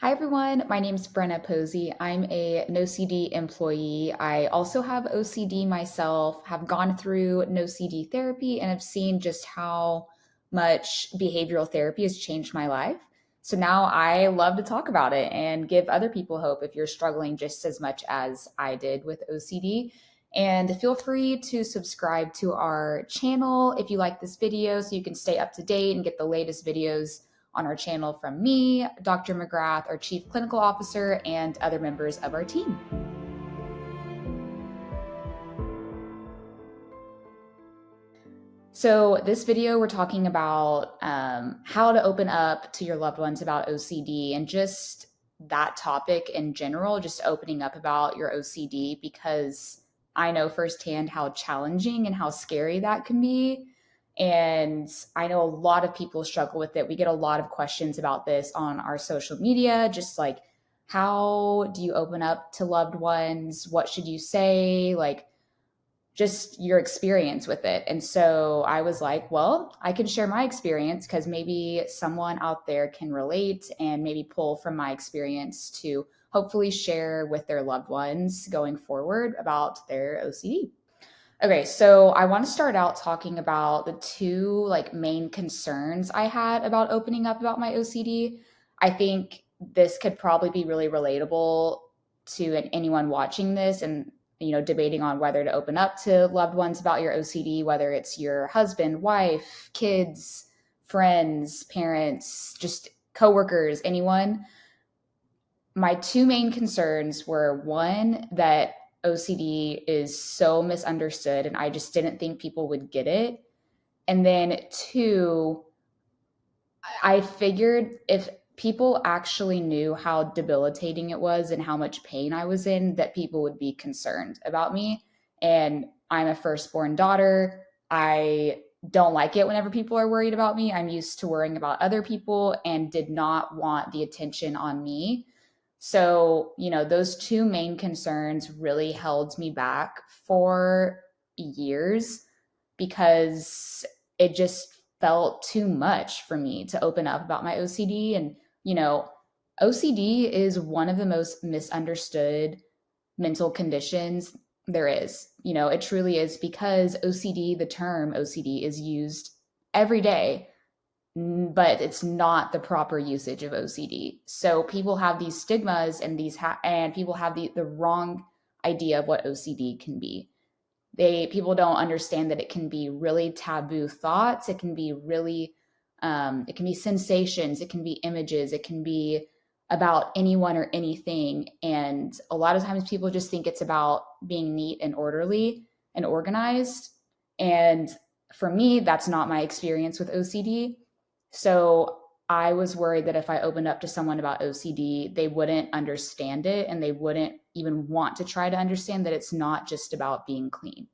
Hi everyone, my name is Brenna Posey. I'm a NOCD employee. I also have OCD myself, have gone through NOCD therapy, and have seen just how much behavioral therapy has changed my life. So now I love to talk about it and give other people hope if you're struggling just as much as I did with OCD. And feel free to subscribe to our channel if you like this video so you can stay up to date and get the latest videos on our channel from me, Dr. McGrath, our Chief Clinical Officer, and other members of our team. So this video, we're talking about how to open up to your loved ones about OCD and just that topic in general, just opening up about your OCD, because I know firsthand how challenging and how scary that can be. And I know a lot of people struggle with it. We get a lot of questions about this on our social media, just like, how do you open up to loved ones? What should you say? Like, just your experience with it. And so I was like, well, I can share my experience because maybe someone out there can relate and maybe pull from my experience to hopefully share with their loved ones going forward about their OCD. Okay, so I want to start out talking about the two main concerns I had about opening up about my OCD. I think this could probably be really relatable to anyone watching this and debating on whether to open up to loved ones about your OCD, whether it's your husband, wife, kids, friends, parents, just coworkers, anyone. My two main concerns were, one, that OCD is so misunderstood and I just didn't think people would get it. And then two, I figured if people actually knew how debilitating it was and how much pain I was in, that people would be concerned about me. And I'm a firstborn daughter. I don't like it whenever people are worried about me. I'm used to worrying about other people and did not want the attention on me. So, those two main concerns really held me back for years because it just felt too much for me to open up about my OCD. And, OCD is one of the most misunderstood mental conditions there is. It truly is, because OCD, the term OCD, is used every day, but it's not the proper usage of OCD. So people have these stigmas and and people have the wrong idea of what OCD can be. People don't understand that it can be really taboo thoughts. It can be really, it can be sensations. It can be images. It can be about anyone or anything. And a lot of times people just think it's about being neat and orderly and organized. And for me, that's not my experience with OCD. So I was worried that if I opened up to someone about OCD, they wouldn't understand it and they wouldn't even want to try to understand that it's not just about being clean.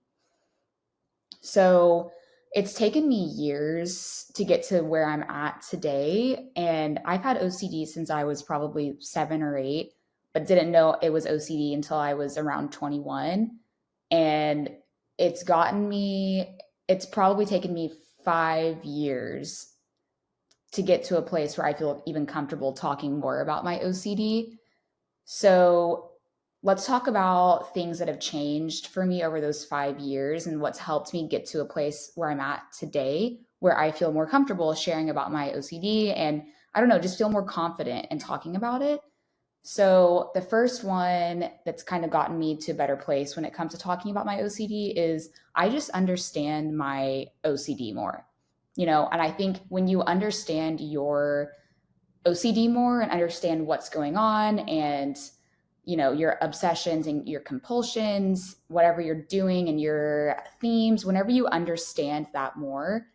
So it's taken me years to get to where I'm at today. And I've had OCD since I was probably 7 or 8, but didn't know it was OCD until I was around 21. And it's probably taken me 5 years to get to a place where I feel even comfortable talking more about my OCD. So let's talk about things that have changed for me over those 5 years and what's helped me get to a place where I'm at today, where I feel more comfortable sharing about my OCD and, I don't know, just feel more confident in talking about it. So the first one that's kind of gotten me to a better place when it comes to talking about my OCD is I just understand my OCD more. And I think when you understand your OCD more and understand what's going on and, your obsessions and your compulsions, whatever you're doing and your themes, whenever you understand that more,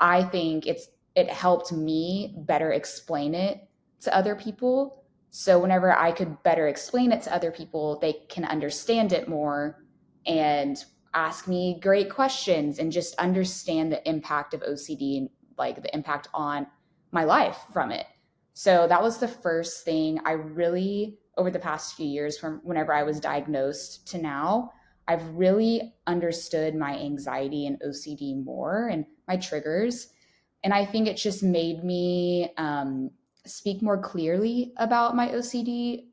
I think it helped me better explain it to other people. So whenever I could better explain it to other people, they can understand it more and ask me great questions and just understand the impact of OCD and like the impact on my life from it. So that was the first thing I really, over the past few years, from whenever I was diagnosed to now, I've really understood my anxiety and OCD more and my triggers. And I think it's just made me speak more clearly about my OCD,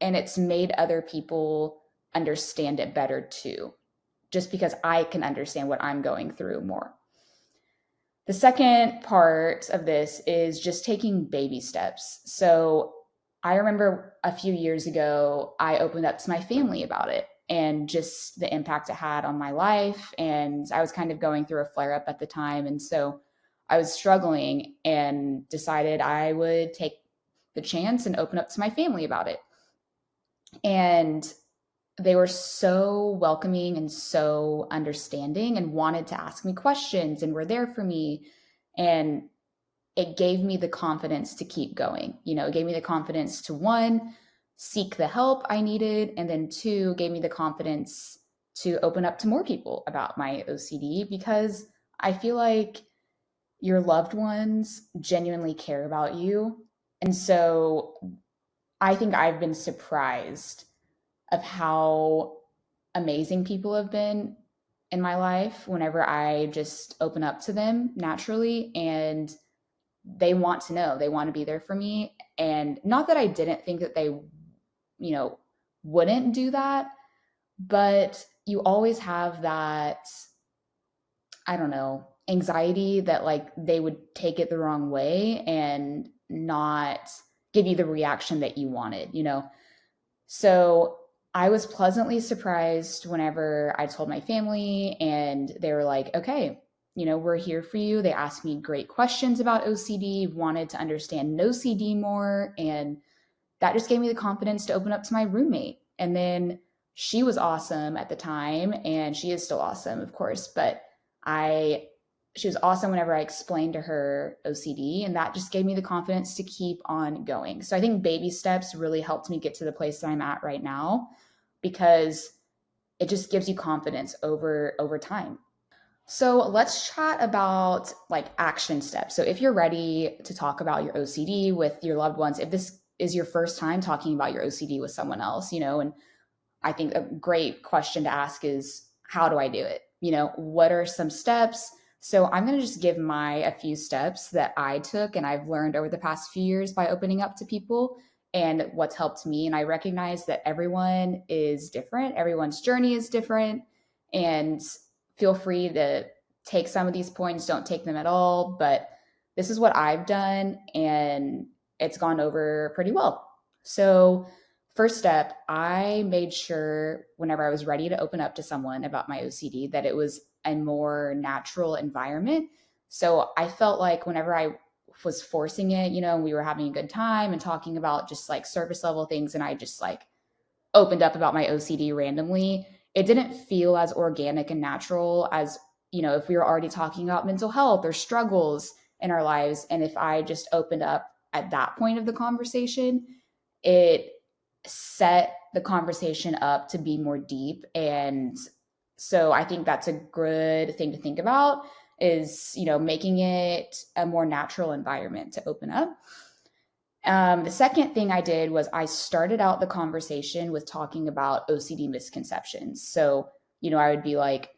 and it's made other people understand it better too, just because I can understand what I'm going through more. The second part of this is just taking baby steps. So I remember a few years ago, I opened up to my family about it and just the impact it had on my life. And I was kind of going through a flare up at the time. And so I was struggling and decided I would take the chance and open up to my family about it. And they were so welcoming and so understanding and wanted to ask me questions and were there for me. And it gave me the confidence to keep going. It gave me the confidence to, one, seek the help I needed, and then two, gave me the confidence to open up to more people about my OCD, because I feel like your loved ones genuinely care about you. And so I think I've been surprised of how amazing people have been in my life whenever I just open up to them naturally, and they want to know, they want to be there for me. And not that I didn't think that they, wouldn't do that, but you always have that, I don't know, anxiety that like they would take it the wrong way and not give you the reaction that you wanted. So I was pleasantly surprised whenever I told my family, and they were like, okay, we're here for you. They asked me great questions about OCD, wanted to understand NOCD more. And that just gave me the confidence to open up to my roommate. And then she was awesome at the time, and she is still awesome, of course, but she was awesome whenever I explained to her OCD, and that just gave me the confidence to keep on going. So I think baby steps really helped me get to the place that I'm at right now, because it just gives you confidence over time. So let's chat about like action steps. So if you're ready to talk about your OCD with your loved ones, if this is your first time talking about your OCD with someone else, and I think a great question to ask is, how do I do it? What are some steps? So I'm going to just give a few steps that I took and I've learned over the past few years by opening up to people, and what's helped me. And I recognize that everyone is different. Everyone's journey is different. And feel free to take some of these points, don't take them at all. But this is what I've done, and it's gone over pretty well. So first step, I made sure whenever I was ready to open up to someone about my OCD that it was a more natural environment. So I felt like whenever I was forcing it, and we were having a good time and talking about just like surface level things, and I just like opened up about my OCD randomly, it didn't feel as organic and natural as, if we were already talking about mental health or struggles in our lives. And if I just opened up at that point of the conversation, it set the conversation up to be more deep. And so I think that's a good thing to think about, is, making it a more natural environment to open up. The second thing I did was I started out the conversation with talking about OCD misconceptions. So, I would be like,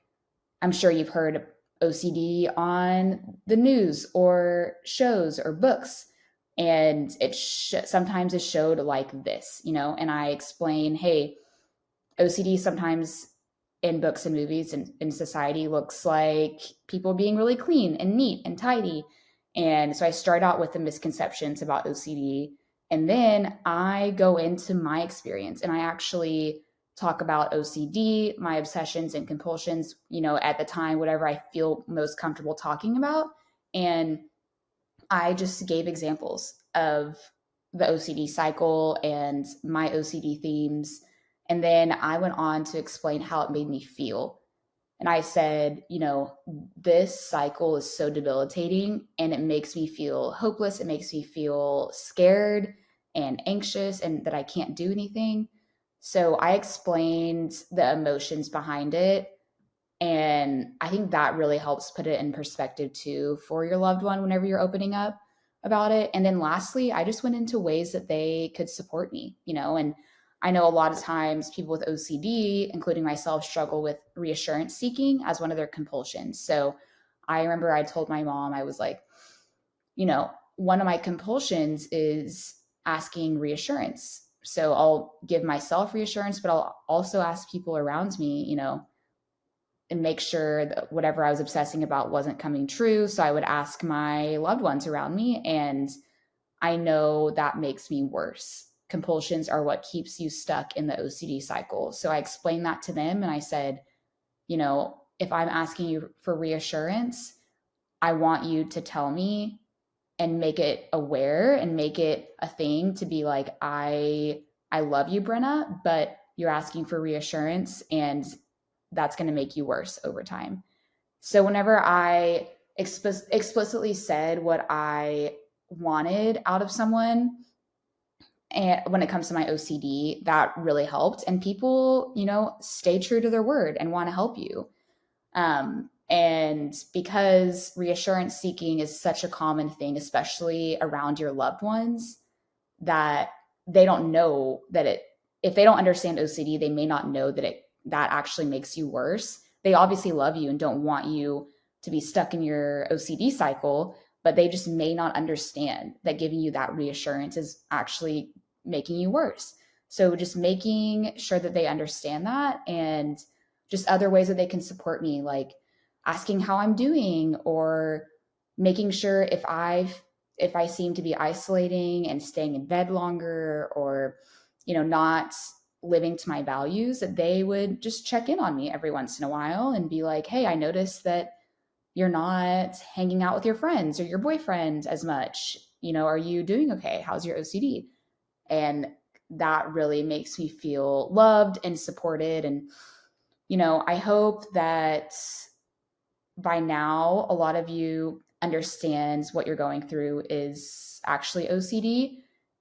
I'm sure you've heard OCD on the news or shows or books. And it sometimes is showed like this, and I explain, hey, OCD sometimes in books and movies and in society looks like people being really clean and neat and tidy. And so I start out with the misconceptions about OCD, and then I go into my experience and I actually talk about OCD, my obsessions and compulsions, at the time, whatever I feel most comfortable talking about. And I just gave examples of the OCD cycle and my OCD themes. And then I went on to explain how it made me feel. And I said, this cycle is so debilitating and it makes me feel hopeless. It makes me feel scared and anxious and that I can't do anything. So I explained the emotions behind it. And I think that really helps put it in perspective too for your loved one whenever you're opening up about it. And then lastly, I just went into ways that they could support me, and I know a lot of times people with OCD, including myself, struggle with reassurance seeking as one of their compulsions. So I remember I told my mom, I was like, one of my compulsions is asking reassurance. So I'll give myself reassurance, but I'll also ask people around me, and make sure that whatever I was obsessing about wasn't coming true. So I would ask my loved ones around me, and I know that makes me worse. Compulsions are what keeps you stuck in the OCD cycle. So I explained that to them and I said, if I'm asking you for reassurance, I want you to tell me and make it aware and make it a thing to be like, I love you, Brenna, but you're asking for reassurance and that's going to make you worse over time. So whenever I explicitly said what I wanted out of someone, and when it comes to my OCD, that really helped. And people, stay true to their word and want to help you. And because reassurance seeking is such a common thing, especially around your loved ones, that they don't know that if they don't understand OCD, they may not know that actually makes you worse. They obviously love you and don't want you to be stuck in your OCD cycle, but they just may not understand that giving you that reassurance is actually making you worse. So just making sure that they understand that, and just other ways that they can support me, like asking how I'm doing, or making sure if I seem to be isolating and staying in bed longer, or not living to my values, that they would just check in on me every once in a while and be like, hey, I noticed that you're not hanging out with your friends or your boyfriend as much. Are you doing okay? How's your OCD? And that really makes me feel loved and supported. And, I hope that by now a lot of you understands what you're going through is actually OCD.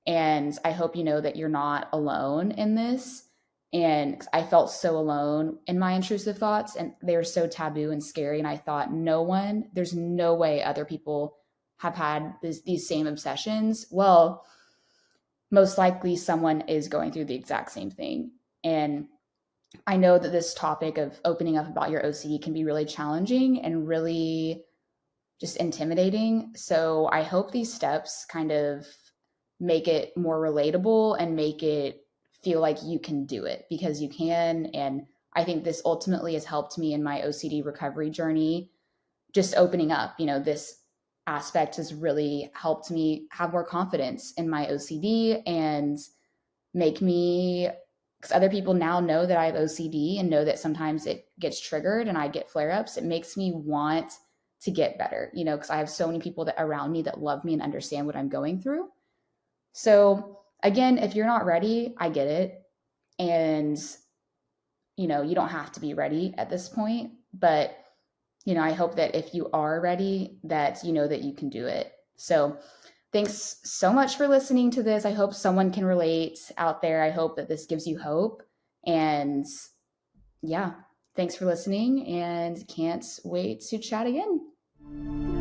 And I hope you know that you're not alone in this. And I felt so alone in my intrusive thoughts, and they were so taboo and scary. And I thought, there's no way other people have had these same obsessions. Well, most likely someone is going through the exact same thing. And I know that this topic of opening up about your OCD can be really challenging and really just intimidating. So I hope these steps kind of make it more relatable and make it feel like you can do it, because you can. And I think this ultimately has helped me in my OCD recovery journey. Just opening up, this aspect has really helped me have more confidence in my OCD and make me, because other people now know that I have OCD and know that sometimes it gets triggered and I get flare-ups. It makes me want to get better, because I have so many people that around me that love me and understand what I'm going through. So again, if you're not ready, I get it. And, you don't have to be ready at this point, but, I hope that if you are ready, that you know that you can do it. So thanks so much for listening to this. I hope someone can relate out there. I hope that this gives you hope. And yeah, thanks for listening, and can't wait to chat again.